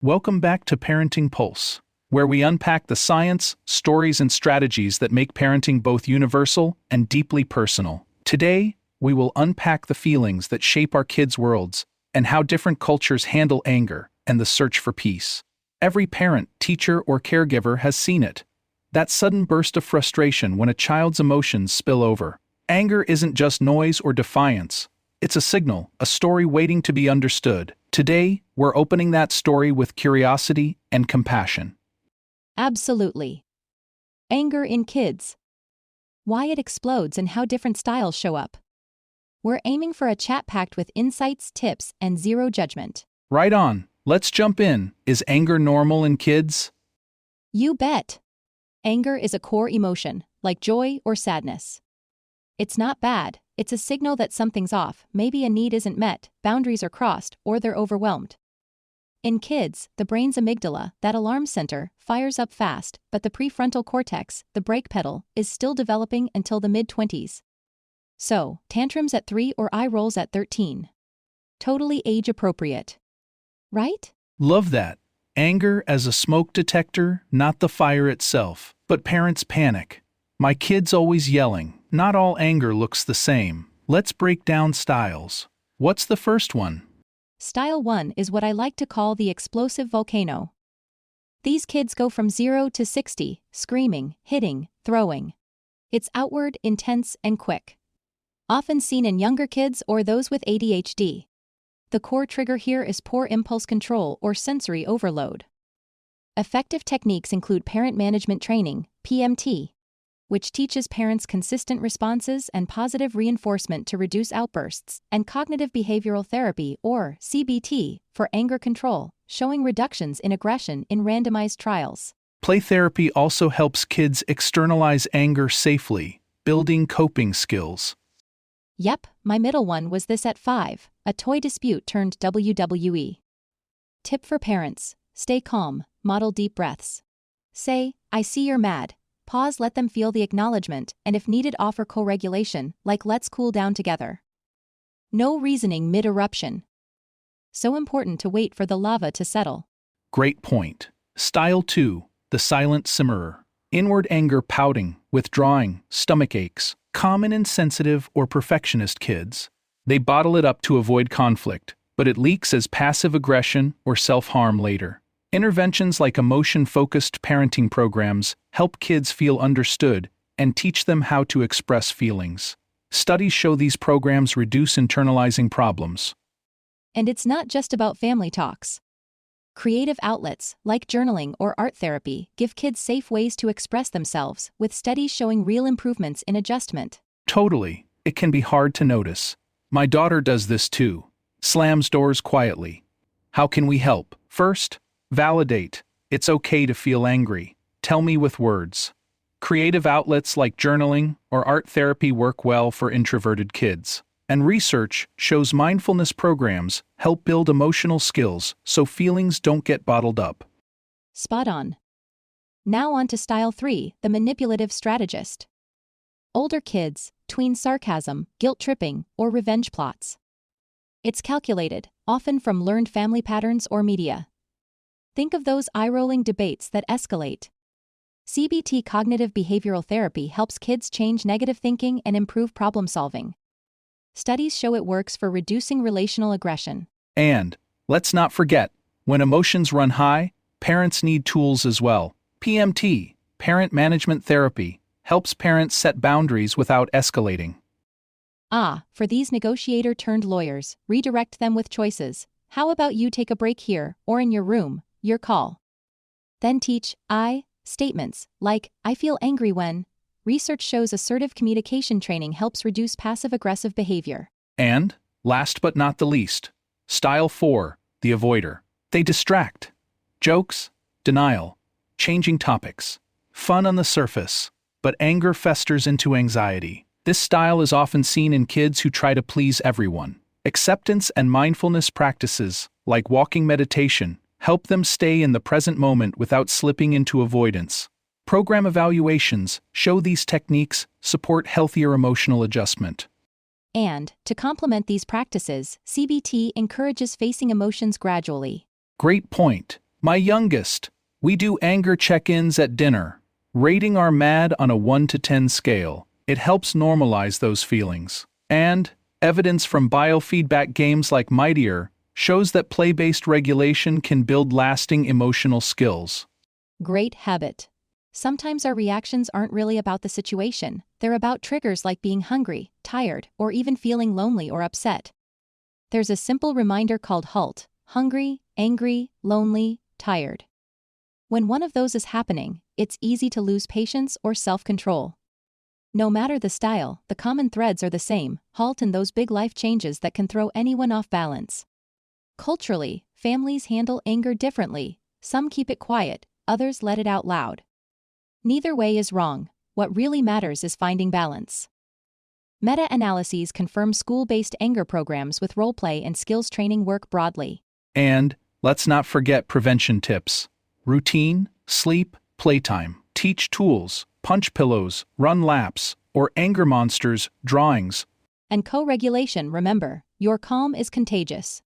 Welcome back to Parenting Pulse, where we unpack the science, stories, and strategies that make parenting both universal and deeply personal. Today, we will unpack the feelings that shape our kids' worlds and how different cultures handle anger and the search for peace. Every parent, teacher, or caregiver has seen it. That sudden burst of frustration when a child's emotions spill over. Anger isn't just noise or defiance. It's a signal, a story waiting to be understood. Today, we're opening that story with curiosity and compassion. Absolutely. Anger in kids. Why it explodes and how different styles show up. We're aiming for a chat packed with insights, tips, and zero judgment. Right on. Let's jump in. Is anger normal in kids? You bet. Anger is a core emotion, like joy or sadness. It's not bad, it's a signal that something's off, maybe a need isn't met, boundaries are crossed, or they're overwhelmed. In kids, the brain's amygdala, that alarm center, fires up fast, but the prefrontal cortex, the brake pedal, is still developing until the mid-20s. So, tantrums at 3 or eye rolls at 13. Totally age-appropriate. Right? Love that. Anger as a smoke detector, not the fire itself. But parents panic. My kid's always yelling. Not all anger looks the same. Let's break down styles. What's the first one? Style 1 is what I like to call the explosive volcano. These kids go from 0 to 60, screaming, hitting, throwing. It's outward, intense, and quick. Often seen in younger kids or those with ADHD. The core trigger here is poor impulse control or sensory overload. Effective techniques include parent management training, PMT, which teaches parents consistent responses and positive reinforcement to reduce outbursts, and cognitive behavioral therapy, or CBT, for anger control, showing reductions in aggression in randomized trials. Play therapy also helps kids externalize anger safely, building coping skills. Yep, my middle one was this at 5, a toy dispute turned WWE. Tip for parents: stay calm, model deep breaths. Say, I see you're mad. Pause, let them feel the acknowledgement, and if needed offer co-regulation, like let's cool down together. No reasoning mid-eruption. So important to wait for the lava to settle. Great point. Style 2, the silent simmerer. Inward anger, pouting, withdrawing, stomach aches, common in sensitive or perfectionist kids. They bottle it up to avoid conflict, but it leaks as passive aggression or self-harm later. Interventions like emotion-focused parenting programs help kids feel understood and teach them how to express feelings. Studies show these programs reduce internalizing problems. And it's not just about family talks. Creative outlets, like journaling or art therapy, give kids safe ways to express themselves, with studies showing real improvements in adjustment. Totally. It can be hard to notice. My daughter does this too. Slams doors quietly. How can we help? First, validate. It's okay to feel angry. Tell me with words. Creative outlets like journaling or art therapy work well for introverted kids. And research shows mindfulness programs help build emotional skills so feelings don't get bottled up. Spot on. Now on to Style 3, the Manipulative Strategist. Older kids, tween sarcasm, guilt-tripping, or revenge plots. It's calculated, often from learned family patterns or media. Think of those eye-rolling debates that escalate. CBT cognitive behavioral therapy helps kids change negative thinking and improve problem-solving. Studies show it works for reducing relational aggression. And, let's not forget, when emotions run high, parents need tools as well. PMT, parent management therapy, helps parents set boundaries without escalating. For these negotiator-turned-lawyers, redirect them with choices. How about you take a break here, or in your room, your call. Then teach I statements, like, I feel angry when. Research shows assertive communication training helps reduce passive-aggressive behavior. And, last but not the least, Style 4, the avoider. They distract. Jokes, denial, changing topics. Fun on the surface, but anger festers into anxiety. This style is often seen in kids who try to please everyone. Acceptance and mindfulness practices, like walking meditation, help them stay in the present moment without slipping into avoidance. Program evaluations show these techniques support healthier emotional adjustment. And, to complement these practices, CBT encourages facing emotions gradually. Great point. My youngest, we do anger check-ins at dinner, rating our mad on a 1 to 10 scale. It helps normalize those feelings. And evidence from biofeedback games like Mightier shows that play-based regulation can build lasting emotional skills. Great habit. Sometimes our reactions aren't really about the situation, they're about triggers like being hungry, tired, or even feeling lonely or upset. There's a simple reminder called HALT: hungry, angry, lonely, tired. When one of those is happening, it's easy to lose patience or self-control. No matter the style, the common threads are the same: HALT and those big life changes that can throw anyone off balance. Culturally, families handle anger differently. Some keep it quiet, others let it out loud. Neither way is wrong. What really matters is finding balance. Meta-analyses confirm school-based anger programs with role-play and skills training work broadly. And let's not forget prevention tips: routine, sleep, playtime, teach tools, punch pillows, run laps, or anger monsters, drawings. And co-regulation. Remember, your calm is contagious.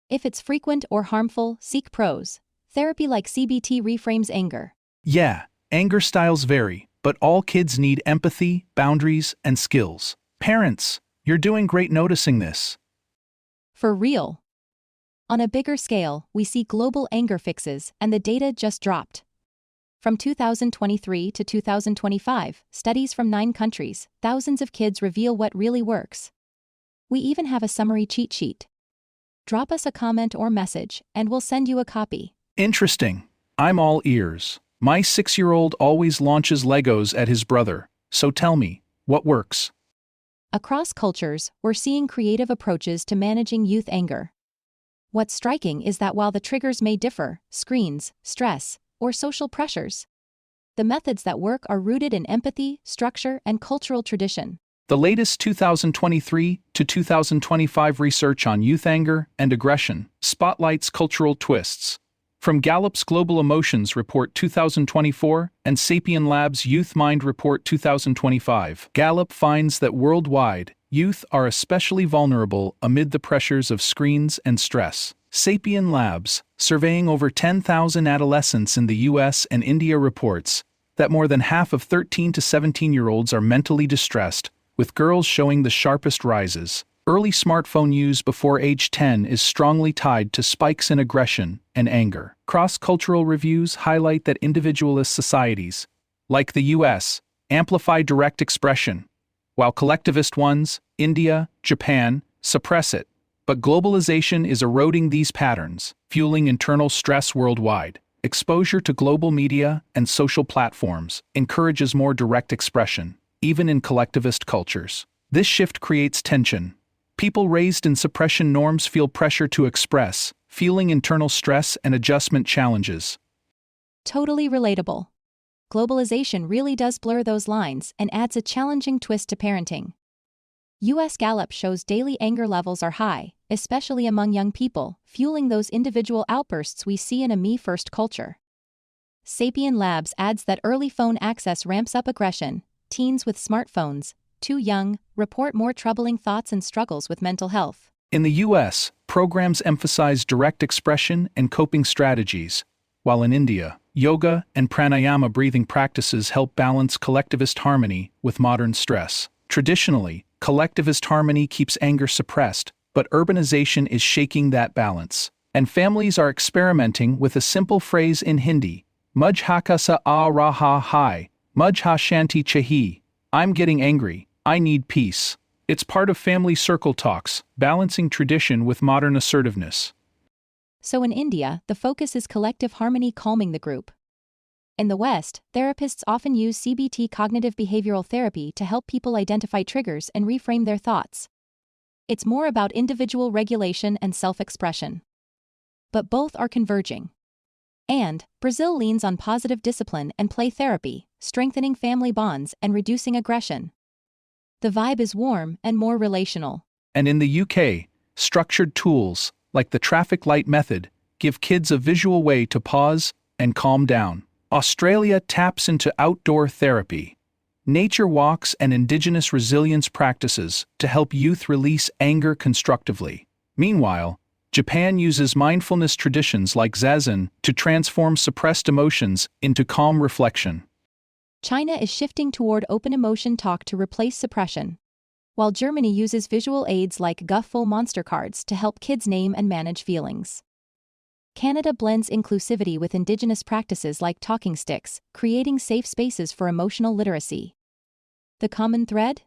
If it's frequent or harmful, seek pros. Therapy like CBT reframes anger. Yeah, anger styles vary, but all kids need empathy, boundaries, and skills. Parents, you're doing great noticing this. For real. On a bigger scale, we see global anger fixes, and the data just dropped. From 2023 to 2025, studies from 9 countries, thousands of kids reveal what really works. We even have a summary cheat sheet. Drop us a comment or message, and we'll send you a copy. Interesting. I'm all ears. My 6-year-old always launches Legos at his brother, so tell me, what works? Across cultures, we're seeing creative approaches to managing youth anger. What's striking is that while the triggers may differ, screens, stress, or social pressures, the methods that work are rooted in empathy, structure, and cultural tradition. The latest 2023 to 2025 research on youth anger and aggression spotlights cultural twists. From Gallup's Global Emotions Report 2024 and Sapien Labs Youth Mind Report 2025, Gallup finds that worldwide, youth are especially vulnerable amid the pressures of screens and stress. Sapien Labs, surveying over 10,000 adolescents in the US and India, reports that more than half of 13 to 17-year-olds are mentally distressed, with girls showing the sharpest rises. Early smartphone use before age 10 is strongly tied to spikes in aggression and anger. Cross-cultural reviews highlight that individualist societies, like the US, amplify direct expression, while collectivist ones, India, Japan, suppress it. But globalization is eroding these patterns, fueling internal stress worldwide. Exposure to global media and social platforms encourages more direct expression, even in collectivist cultures. This shift creates tension. People raised in suppression norms feel pressure to express, feeling internal stress and adjustment challenges. Totally relatable. Globalization really does blur those lines and adds a challenging twist to parenting. US Gallup shows daily anger levels are high, especially among young people, fueling those individual outbursts we see in a me-first culture. Sapien Labs adds that early phone access ramps up aggression. Teens with smartphones, too young, report more troubling thoughts and struggles with mental health. In the US, programs emphasize direct expression and coping strategies, while in India, yoga and pranayama breathing practices help balance collectivist harmony with modern stress. Traditionally, collectivist harmony keeps anger suppressed, but urbanization is shaking that balance. And families are experimenting with a simple phrase in Hindi: Mujhaka sa aa raha hai, mujha shanti chahi. I'm getting angry, I need peace. It's part of family circle talks, balancing tradition with modern assertiveness. So in India, the focus is collective harmony, calming the group. In the West, therapists often use CBT, cognitive behavioral therapy, to help people identify triggers and reframe their thoughts. It's more about individual regulation and self-expression. But both are converging. And Brazil leans on positive discipline and play therapy, strengthening family bonds and reducing aggression. The vibe is warm and more relational. And in the UK, structured tools, like the traffic light method, give kids a visual way to pause and calm down. Australia taps into outdoor therapy, nature walks, and indigenous resilience practices to help youth release anger constructively. Meanwhile, Japan uses mindfulness traditions like Zazen to transform suppressed emotions into calm reflection. China is shifting toward open emotion talk to replace suppression, while Germany uses visual aids like Gufful monster cards to help kids name and manage feelings. Canada blends inclusivity with indigenous practices like talking sticks, creating safe spaces for emotional literacy. The common thread?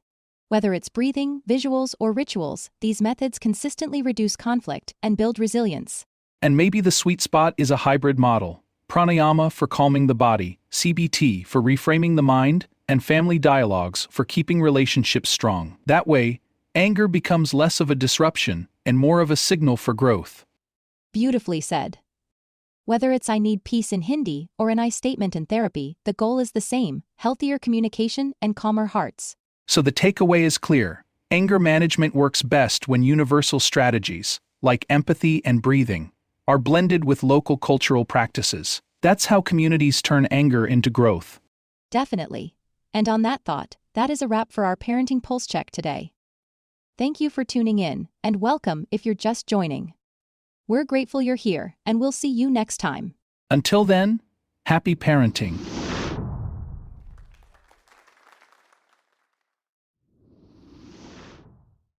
Whether it's breathing, visuals, or rituals, these methods consistently reduce conflict and build resilience. And maybe the sweet spot is a hybrid model: pranayama for calming the body, CBT for reframing the mind, and family dialogues for keeping relationships strong. That way, anger becomes less of a disruption and more of a signal for growth. Beautifully said. Whether it's "I need peace" in Hindi or an "I" statement in therapy, the goal is the same: healthier communication and calmer hearts. So the takeaway is clear: anger management works best when universal strategies, like empathy and breathing, are blended with local cultural practices. That's how communities turn anger into growth. Definitely. And on that thought, that is a wrap for our Parenting Pulse Check today. Thank you for tuning in, and welcome if you're just joining. We're grateful you're here, and we'll see you next time. Until then, happy parenting.